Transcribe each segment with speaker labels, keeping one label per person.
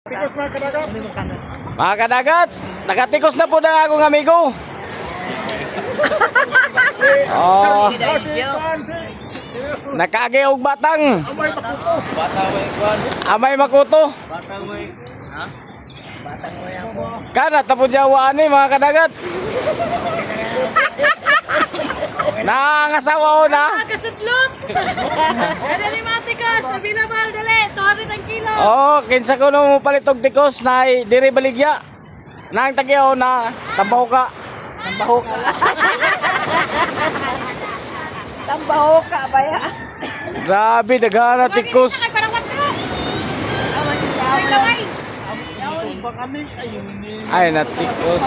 Speaker 1: Tikos mga kadagat.
Speaker 2: Mga kadagat, nakatikos na po na akong amigo. Oh, nakagi og batang.
Speaker 1: Amay makuto.
Speaker 2: Amay makuto. Kana tapos jawa ani mga kadagat. Nangasawa ko na.
Speaker 3: Kasudlot. Ada 5 tikos, available dali, 200 ang kilo.
Speaker 2: Oh, kinsa ko no palit og tikos na diri baligya. Nang tagyaw na tambaho ka.
Speaker 3: Tambaho ka. Tambaho ka baya.
Speaker 2: Grabe daghan na tikos. Ay na tikos.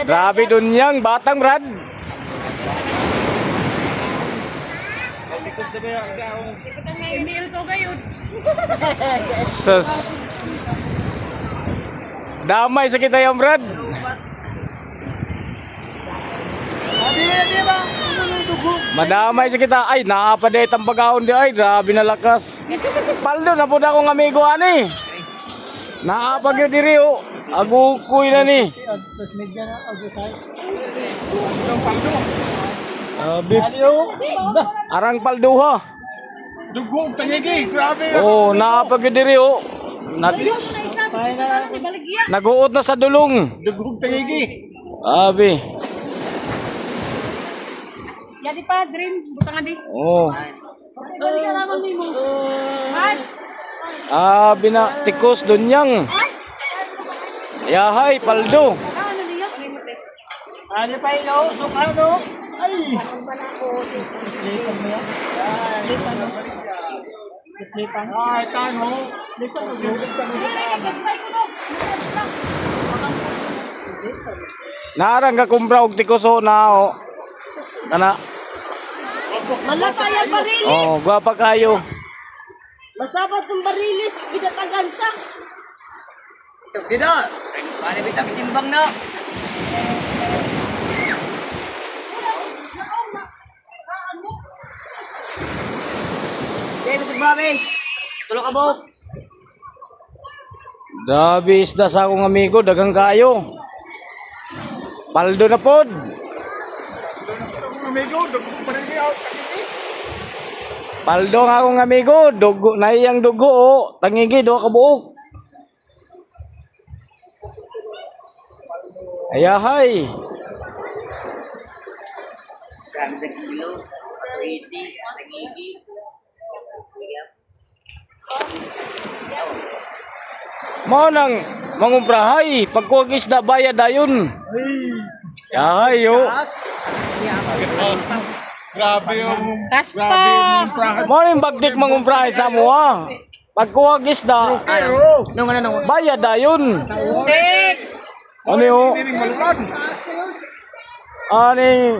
Speaker 2: Grabe dunyang batang Brad.
Speaker 3: Email ko gayon.
Speaker 2: Sus. Damay sa kita yung Brad. Madamay sa kita. Ay, nakapaday tambagaon di ay. Grabe na lakas. Paldo na po na akong amigo ani. Nakapag yun diri o. Agukoy na ni. Arang paldo ha.
Speaker 1: Dugog tangigi, grabe.
Speaker 2: Oh, nakapag yun diri o. Naguot na sa dulong.
Speaker 1: Dugog tangigi.
Speaker 2: Abi.
Speaker 3: Jadi pa dream butangan di.
Speaker 2: Oh.
Speaker 3: Dali ka naman nimo. Ay.
Speaker 2: Abi na tikos dunyang. Yahay paldo.
Speaker 3: Ano niya?
Speaker 1: Ano pa ilo? Sukano? Ay. Lipan. Ay, tano. Lipan.
Speaker 2: Narang ka kumpra og tikos o na o. Kana.
Speaker 3: Malata yan barilis.
Speaker 2: Oh, gwapa kayo.
Speaker 3: Masabat ng barilis, pinatagan sa.
Speaker 4: Dito, paano bitang timbang na? Dito sa babi. Tulog ka bo.
Speaker 2: Grabe isda sa akong amigo, dagang kayo. Paldo na pod.
Speaker 1: Amigo, dugog pa rin out.
Speaker 2: Paldo nga akong amigo, dugo, naiyang dugo o. Tangigi, do ka buok. Ayahay.
Speaker 4: Grabe sa kilo. 80, nagigi.
Speaker 2: Mao nang mangumprahay, pagkuwag isda bayad dayon. Yahay yo.
Speaker 1: Grabe yung...
Speaker 3: Kasta.
Speaker 1: Grabe yung prahat.
Speaker 2: Mao ning bagdik mangumprahay sa mua. Pagkuwag isda
Speaker 4: Nung ano?
Speaker 2: bayad dayon.
Speaker 3: Sik.
Speaker 2: Ano yo?
Speaker 1: Piling malulan.
Speaker 2: Ani